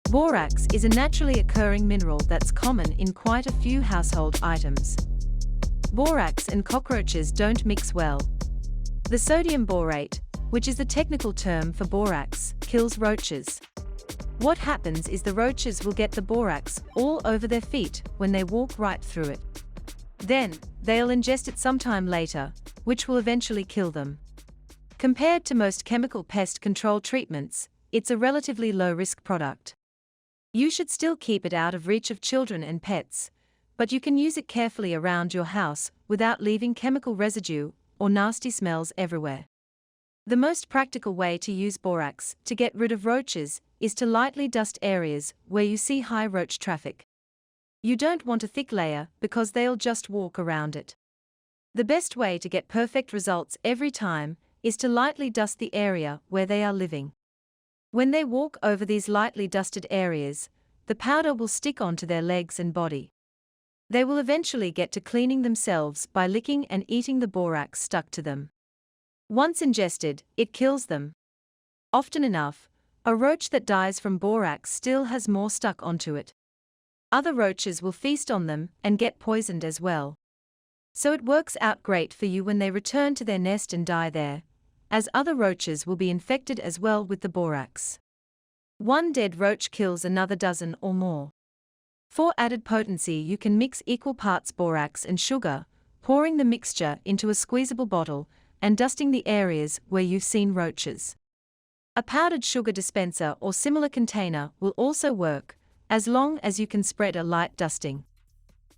Borax is a naturally occurring mineral that's common in quite a few household items. Borax and cockroaches don't mix well. The sodium borate, which is the technical term for borax, kills roaches. What happens is the roaches will get the borax all over their feet when they walk right through it. Then, they'll ingest it sometime later, which will eventually kill them. Compared to most chemical pest control treatments, it's a relatively low-risk product. You should still keep it out of reach of children and pets, but you can use it carefully around your house without leaving chemical residue or nasty smells everywhere. The most practical way to use borax to get rid of roaches is to lightly dust areas where you see high roach traffic. You don't want a thick layer because they'll just walk around it. The best way to get perfect results every time is to lightly dust the area where they are living. When they walk over these lightly dusted areas, the powder will stick onto their legs and body. They will eventually get to cleaning themselves by licking and eating the borax stuck to them. Once ingested, it kills them. Often enough, a roach that dies from borax still has more stuck onto it. Other roaches will feast on them and get poisoned as well. So it works out great for you when they return to their nest and die there, as other roaches will be infected as well with the borax. One dead roach kills another dozen or more. For added potency, you can mix equal parts borax and sugar, pouring the mixture into a squeezable bottle and dusting the areas where you've seen roaches. A powdered sugar dispenser or similar container will also work, as long as you can spread a light dusting.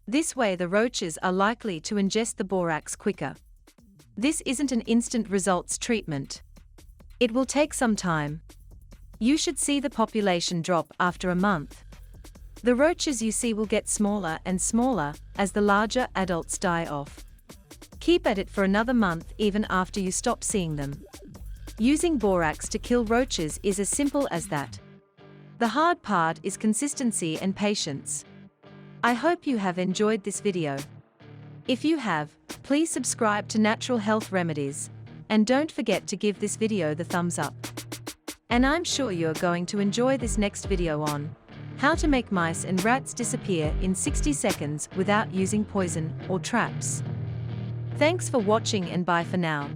This way the roaches are likely to ingest the borax quicker. This isn't an instant results treatment. It will take some time. You should see the population drop after a month. The roaches you see will get smaller and smaller as the larger adults die off. Keep at it for another month even after you stop seeing them. Using borax to kill roaches is as simple as that. The hard part is consistency and patience. I hope you have enjoyed this video. If you have, please subscribe to Natural Health Remedies, and don't forget to give this video the thumbs up. And I'm sure you're going to enjoy this next video on how to make mice and rats disappear in 60 seconds without using poison or traps. Thanks for watching and bye for now.